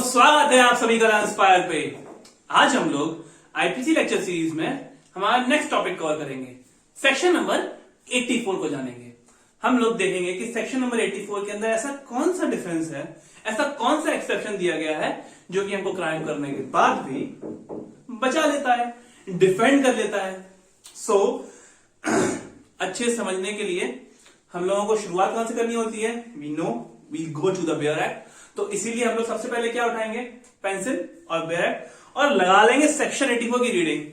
स्वागत है आप सभी का इंस्पायर पे। आज हम लोग आईपीसी लेक्चर सीरीज में हमारा नेक्स्ट टॉपिक कवर करेंगे। सेक्शन नंबर 84 को जानेंगे। हम लोग देखेंगे कि सेक्शन नंबर 84 के अंदर ऐसा कौन सा डिफरेंस है, ऐसा कौन सा एक्सेप्शन दिया गया है जो कि हमको क्राइम करने के बाद भी बचा लेता है, डिफेंड कर लेता है। अच्छे समझने के लिए हम लोगों को शुरुआत कहां से करनी होती है? We know we go to the bare act. तो इसीलिए हम लोग सबसे पहले क्या उठाएंगे? पेंसिल और बेयर एक्ट और लगा लेंगे सेक्शन 84 की रीडिंग।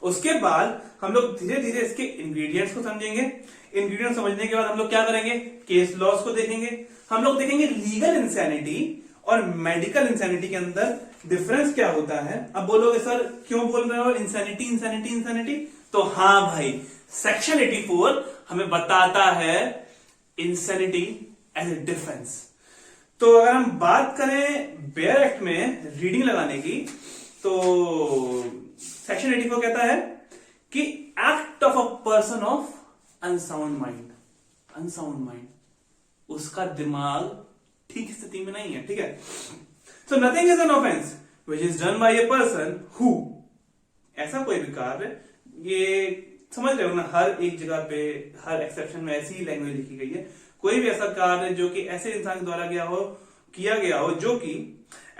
उसके बाद हम लोग धीरे धीरे इसके इंग्रेडिएंट्स को समझेंगे। इंग्रेडिएंट समझने के बाद हम लोग क्या करेंगे? केस लॉस को देखेंगे। हम लोग देखेंगे लीगल इंसैनिटी और मेडिकल इंसैनिटी के अंदर डिफरेंस क्या होता है। अब बोलोगे सर क्यों बोल रहे हो इंसैनिटी इंसैनिटी इंसैनिटी? तो हाँ भाई, सेक्शन 84 हमें बताता है इंसैनिटी एज ए डिफेंस। तो अगर हम बात करें बेयर एक्ट में रीडिंग लगाने की, तो सेक्शन 84 कहता है कि act of a person of unsound mind, unsound mind, उसका दिमाग ठीक स्थिति में नहीं है। ठीक है, so nothing is an offence which is done by a person who, ऐसा कोई भी कार्य, ये समझ रहे हो ना, हर एक जगह पे हर एक्सेप्शन में ऐसी ही लैंग्वेज लिखी गई है। कोई भी ऐसा कार्य जो कि ऐसे इंसान के द्वारा किया गया हो जो कि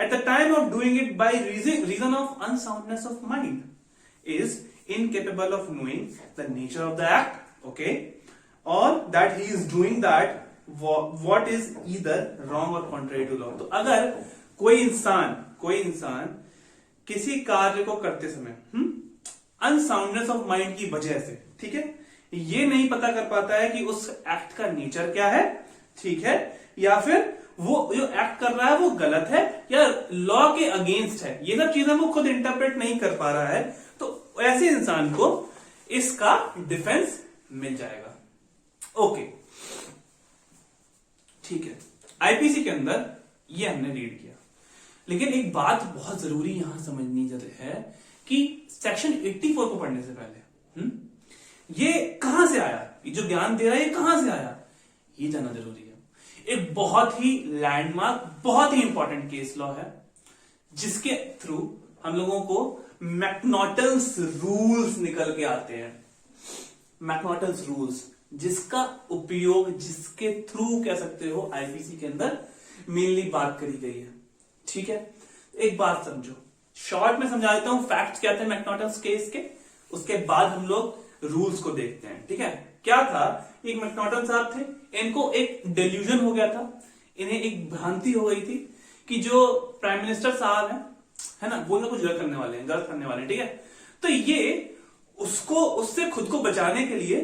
at the time of doing it by reason of unsoundness of mind is incapable of knowing the nature of the act, okay, और that he is doing that what is either wrong or contrary to law. तो अगर कोई इंसान किसी कार्य को करते समय अनसाउंडनेस ऑफ माइंड की वजह से, ठीक है, ये नहीं पता कर पाता है कि उस एक्ट का नेचर क्या है, ठीक है, या फिर वो जो एक्ट कर रहा है वो गलत है या लॉ के अगेंस्ट है, ये सब चीजें वो खुद इंटरप्रेट नहीं कर पा रहा है, तो ऐसे इंसान को इसका डिफेंस मिल जाएगा। ओके, ठीक है, आईपीसी के अंदर ये हमने रीड किया। लेकिन एक बात बहुत जरूरी यहां समझनी है कि सेक्शन 84 को पढ़ने से पहले ये कहां से आया, ये जो ज्ञान दे रहा है ये कहां से आया, ये जानना जरूरी है। एक बहुत ही लैंडमार्क, बहुत ही इंपॉर्टेंट केस लॉ है जिसके थ्रू हम लोगों को मैकनॉटन्स रूल्स निकल के आते हैं। मैकनॉटन्स रूल्स, जिसका उपयोग, जिसके थ्रू कह सकते हो आईपीसी के अंदर मेनली बात करी गई है। ठीक है, एक बात समझो, शॉर्ट में समझा देता हूं फैक्ट्स क्या थे मैकनॉटन्स केस के, उसके बाद हम लोग रूल्स को देखते हैं। ठीक है, क्या था, एक मैकनॉटन साहब थे, इनको एक डेल्यूजन हो गया था, इन्हें एक भ्रांति हो गई थी कि जो प्राइम मिनिस्टर साहब है ना, वो कुछ गलत करने वाले हैं, ठीक है। तो ये उससे खुद को बचाने के लिए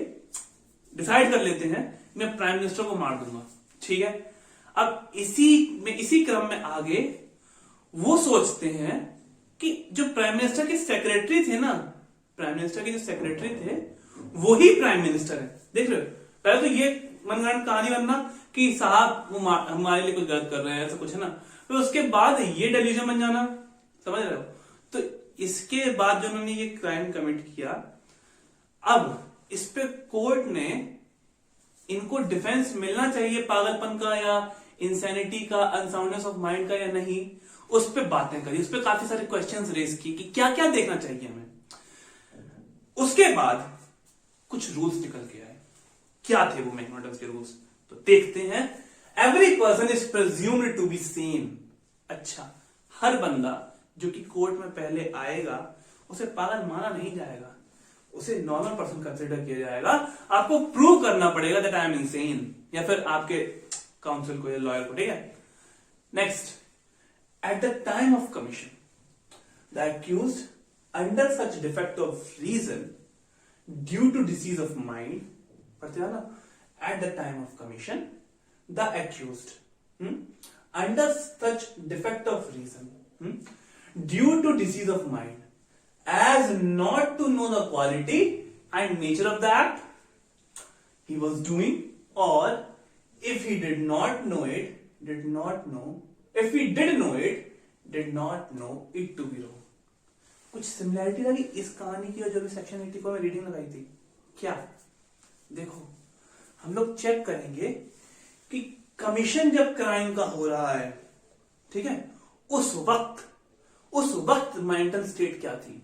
डिसाइड कर लेते हैं मैं प्राइम मिनिस्टर को मार दूंगा। ठीक है, अब इसी क्रम में आगे वो सोचते हैं कि जो प्राइम मिनिस्टर के सेक्रेटरी थे ना, प्राइम मिनिस्टर के जो सेक्रेटरी थे वो ही प्राइम मिनिस्टर है। देख रहे हो, पहले तो ये मनगढ़ंत कहानी बनना कि साहब वो हमारे लिए कुछ गलत कर रहे हैं, ऐसा कुछ है ना, फिर उसके बाद ये डेल्यूजन बन जाना, समझ रहे हो। तो इसके बाद जो उन्होंने ये क्राइम कमिट किया, अब इस पे कोर्ट ने इनको डिफेंस मिलना चाहिए पागलपन का या इंसैनिटी का, अनसाउंडनेस ऑफ माइंड का या नहीं, उस पर बातें करी, उस पर काफी सारे क्वेश्चंस रेज की कि क्या क्या देखना चाहिए हमें। उसके बाद कुछ रूल्स निकल के आए। क्या थे वो मैकनॉटन्स के रूल्स, तो देखते हैं। Every person is presumed to be same. अच्छा, हर बंदा जो कि कोर्ट में पहले आएगा उसे पागल माना नहीं जाएगा, उसे नॉर्मल पर्सन कंसिडर किया जाएगा। आपको प्रूव करना पड़ेगा दैट आई एम इनसेन, या फिर आपके काउंसिल को या लॉयर को। ठीक है, next, at the time of commission the accused under such defect of reason due to disease of mind, पढ़ते हैं ना, at the time of commission the accused under such defect of reason due to disease of mind as not to know the quality and nature of the act he was doing, or if he did not know it, if he did know it, did not know it to be wrong। कुछ similarity लगी इस कहानी की और जो भी section 84 में reading लगाई थी। क्या, देखो हम लोग चेक करेंगे कि कमीशन जब क्राइम का हो रहा है, ठीक है, उस वक्त मेंटल स्टेट क्या थी?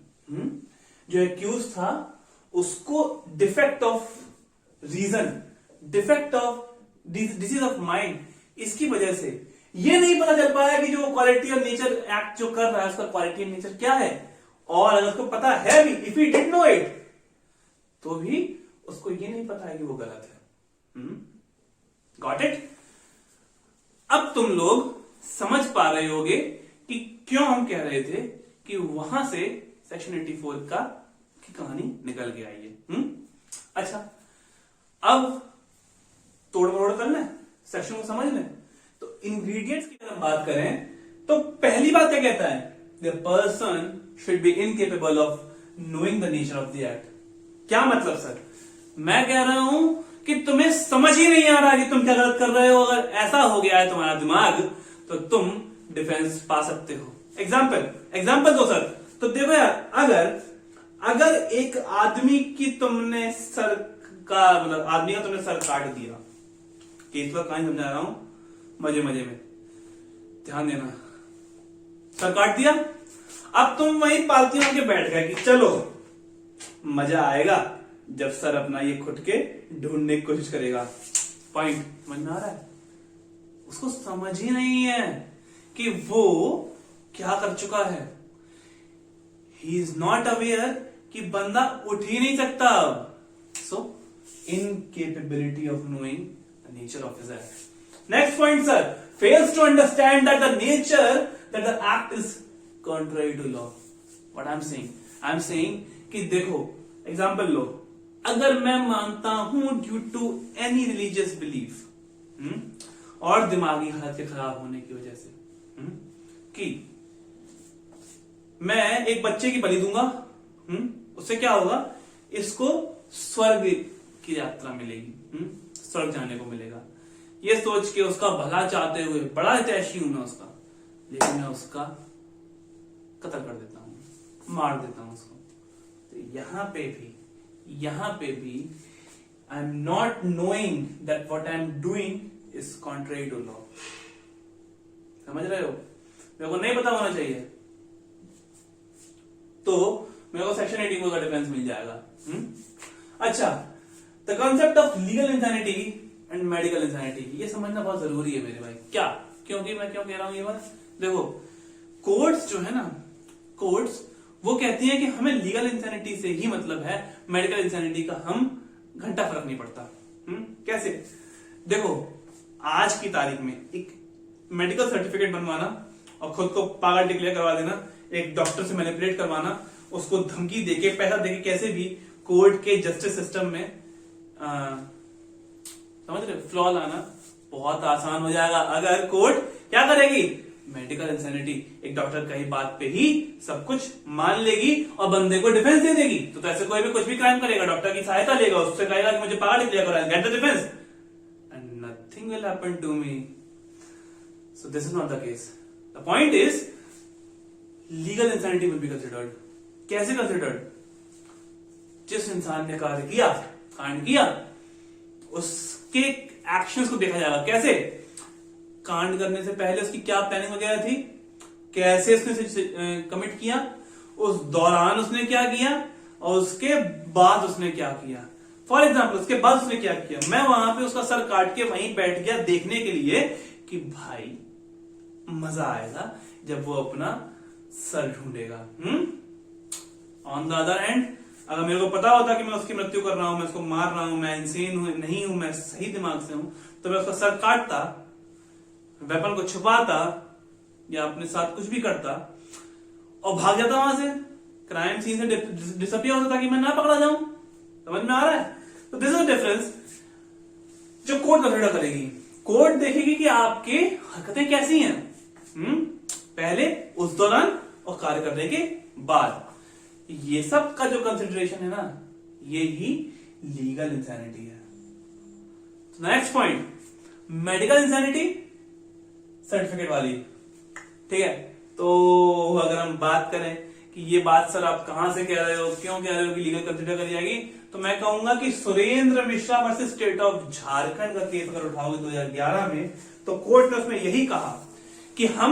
जो एक्यूज था उसको defect of reason, defect of disease of mind, इसकी वजह से ये नहीं पता चल पाया कि जो क्वालिटी और नेचर एक्ट जो कर रहा है उसका क्वालिटी और नेचर क्या है। और अगर उसको पता है भी, if he did know it, तो भी उसको ये नहीं पता है कि वो गलत है। Got it? अब तुम लोग समझ पा रहे होगे कि क्यों हम कह रहे थे कि वहां से सेक्शन 84 की कहानी निकल के आई है। अच्छा, अब तोड़ मरोड़ कर लें, सेक्शन को समझ लें। तो इंग्रेडिएंट्स की अगर बात करें तो पहली बात क्या कहता है? The person should be incapable of knowing the nature of the act. क्या मतलब सर? मैं कह रहा हूं कि तुम्हें समझ ही नहीं आ रहा कि तुम क्या गलत कर रहे हो। अगर ऐसा हो गया है तुम्हारा दिमाग तो तुम डिफेंस पा सकते हो। एग्जाम्पल दो सर। तो देखो यार, अगर एक आदमी की तुमने सर का मतलब आदमी का तुमने सर काट दिया, केस का कहानी समझा रहा हूं मजे में, ध्यान देना। सर काट दिया, अब तुम वहीं पालती होके बैठ गए कि चलो मजा आएगा जब सर अपना ये खुद के ढूंढने की कोशिश करेगा। पॉइंट समझ में आ रहा है? उसको समझ ही नहीं है कि वो क्या कर चुका है। ही इज नॉट अवेयर कि बंदा उठ ही नहीं सकता। So incapability of knowing the nature of his act. Next point sir, fails to understand that the nature that the act is contrary to law. What I'm saying? I'm saying कि देखो, example लो, अगर मैं मानता हूं due to any religious belief और दिमागी हालत के खराब होने की वजह से कि मैं एक बच्चे की बलि दूंगा, उससे क्या होगा? इसको स्वर्ग की यात्रा मिलेगी, स्वर्ग जाने को मिलेगा। ये सोच के उसका भला चाहते हुए, बड़ा हितैषी हूं मैं उसका, लेकिन मैं उसका कत्ल कर देता हूं, मार देता हूं उसको। तो यहां पे भी I am not knowing that what I am doing is contrary to law. समझ रहे हो? मेरे को नहीं पता होना चाहिए तो मेरे को सेक्शन 84 का डिफेंस मिल जाएगा। अच्छा, the concept of legal insanity and medical insanity, ये समझना बहुत जरूरी है मेरे भाई। क्या? क्योंकि मैं क्यों कह रहा हूं ये बात? देखो, कोर्ट्स जो है ना, कोर्ट्स वो कहती हैं कि हमें लीगल इंसैनिटी से ही मतलब है, मेडिकल इंसैनिटी का हम घंटा फर्क नहीं पड़ता। कैसे? देखो, आज की तारीख में एक मेडिकल सर्टिफिकेट बनवाना और खुद को पागल डिक्लेयर करवा देना, एक डॉक्टर से मैनिपुलेट करवाना, उसको धमकी देके, पैसा देके, कैसे भी कोर्ट के जस्टिस सिस्टम में समझ रहे, फ्लॉ लाना बहुत आसान हो जाएगा अगर कोर्ट क्या करेगी? मेडिकल इंसैनिटी, एक डॉक्टर कही बात पे ही सब कुछ मान लेगी और बंदे को डिफेंस दे देगी। तो ऐसे कोई भी कुछ भी क्राइम करेगा, डॉक्टर की सहायता लेगा, उससे कहेगा कि मुझे पागल डिक्लेयर करा, get the defence and nothing will happen to me. So this is not the case. The point is legal insanity will be considered. कैसे कंसिडर्ड? जिस इंसान ने कार्य किया, कांड किया, उसके एक्शंस को देखा जाएगा। कैसे? कांड करने से पहले उसकी क्या प्लानिंग वगैरह थी, कैसे उसने कमिट किया, उस दौरान उसने क्या किया और उसके बाद उसने क्या किया। फॉर एग्जाम्पल, उसके बाद उसने क्या किया, मैं वहां पे उसका सर काट के वहीं बैठ गया देखने के लिए कि भाई मजा आएगा जब वो अपना सर ढूंढेगा। ऑन द अदर हैंड, अगर मेरे को पता होता कि मैं उसकी मृत्यु कर रहा हूं, मैं उसको मार रहा हूं, मैं इंसेन हूं नहीं हूं, मैं सही दिमाग से हूं, तो मैं उसका सर काटता, वेपन को छुपाता या अपने साथ कुछ भी करता और भाग जाता वहां से, क्राइम सीन से डिसअपियर होता ताकि मैं ना पकड़ा जाऊं। समझ में आ रहा है? तो दिस इज डिफरेंस जो कोर्ट कंसिडर करेगी। कोर्ट देखेगी कि आपकी हरकतें कैसी हैं, पहले, उस दौरान और कार्य करने के बाद। ये सब का जो कंसिडरेशन है ना, ये ही लीगल इंसैनिटी है। Next point, medical insanity certificate वाली। ठीक है, तो अगर हम बात करें कि ये बात सर आप कहां से कह रहे हो, क्यों कह रहे हो कि लीगल कंसिडर करी जाएगी, तो मैं कहूंगा कि Surendra Mishra versus state of Jharkhand का केस अगर उठाओगे 2011 में, तो कोर्ट ने उसमें यही कहा कि हम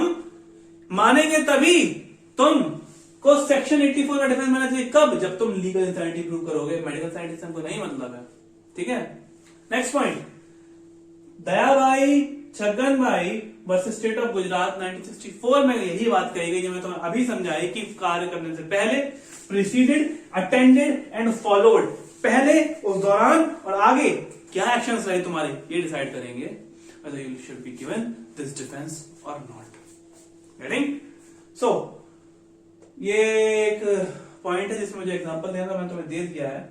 मानेंगे तभी तुम को सेक्शन 84 का डिफेंस मिलना चाहिए। कब? जब तुम लीगल इंसैनिटी प्रूव करोगे। मेडिकल साइंटिस्ट को नहीं मतलब है। ठीक है, नेक्स्ट पॉइंट, दयाभाई छगन भाई वर्सेस स्टेट ऑफ गुजरात 1964 में यही बात कही गई जो मैं तुम्हें अभी समझाई कि कार्य करने से पहले, प्रीसीडेड, अटेंडेड एंड फॉलोड, पहले, उस दौरान और आगे क्या एक्शंस रहे तुम्हारे, ये डिसाइड करेंगे whether you should be given this defense or not. Getting? So, ये एक पॉइंट है जिसमें मुझे एग्जांपल देना मैंने तुम्हें दे दिया है।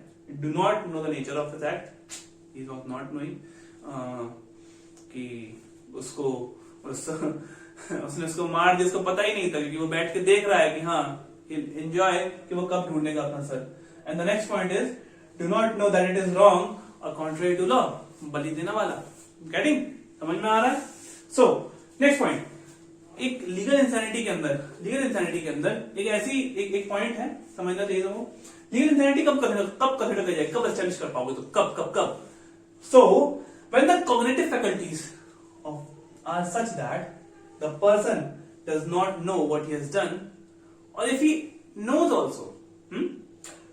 Do not know the nature of his act. He was not knowing कि उसको उसने उसको मार दिया, उसको पता ही नहीं था क्योंकि वो बैठ के देख रहा है कि हाँ एंजॉय कि वो कब ढूंढेगा अपना sir. And the next point is do not know that it is wrong or contrary to law, बलि देने वाला। गेटिंग? समझ में आ रहा है? सो नेक्स्ट पॉइंट, एक लीगल इंसैनिटी के अंदर एक ऐसी एक पॉइंट है, समझना चाहिए तुमको। लीगल इंसैनिटी कब कंसिडर कर जाएगी, कब एस्टैब्लिश कर पाओगे तो कब? So when the cognitive faculties are such that the person does not know what he has done, or if he knows also,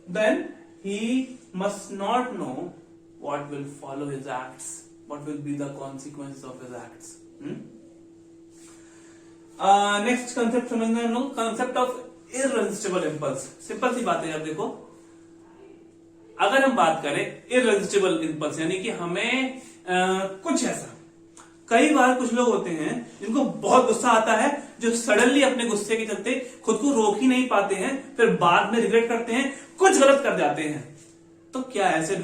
then he must not know what will follow his acts, what will be the consequences of his acts. Next concept समझना है लोग, concept of irresistible impulse। Simple सी बात है यार, देखो अगर हम बात करें irresistible impulse यानी कि हमें कुछ ऐसा, कई बार कुछ लोग होते हैं जिनको बहुत गुस्सा आता है, जो सडनली अपने गुस्से के चलते खुद को रोक ही नहीं पाते हैं, फिर बाद में रिग्रेट करते हैं, कुछ गलत कर जाते हैं। तो क्या ऐसे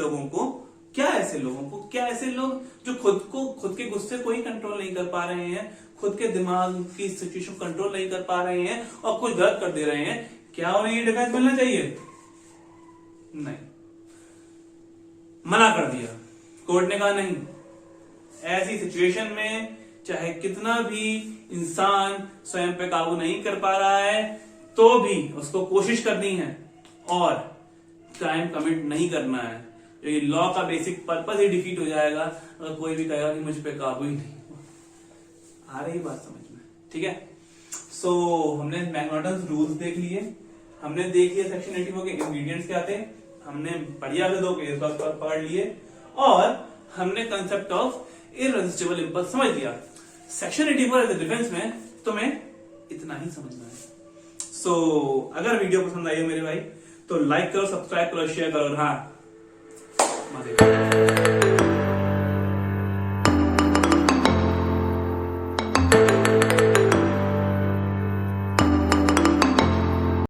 लोग जो खुद के गुस्से को ही कंट्रोल नहीं कर पा रहे हैं, खुद के दिमाग की सिचुएशन कंट्रोल नहीं कर पा रहे हैं और कुछ गलत कर दे रहे हैं, क्या उन्हें ये डिफेंस मिलना चाहिए? नहीं, मना कर दिया कोर्ट ने, कहा नहीं। ऐसी सिचुएशन में चाहे कितना भी इंसान स्वयं पे काबू नहीं कर पा रहा है तो भी उसको कोशिश करनी है और क्राइम कमिट नहीं करना है। ये लॉ का बेसिक पर्पस ही डिफीट हो जाएगा अगर कोई भी कहेगा कि मुझ पे काबू ही नहीं। आ रही बात समझ में? ठीक है। सो हमने मैकनॉटन्स रूल्स देख लिए, हमने देख लिया सेक्शन 84 के इंग्रेडिएंट्स क्या थे, हमने बढ़िया से 2 केस पकड़ लिए और हमने कंसेप्ट ऑफ इररेसिस्टिबल इंपल्स समझ लिया। सेक्शन 84 एज डिफेंस में तुम्हें इतना ही समझना है। सो अगर वीडियो पसंद आई हो मेरे भाई तो लाइक करो, सब्सक्राइब करो, शेयर करो और हाँ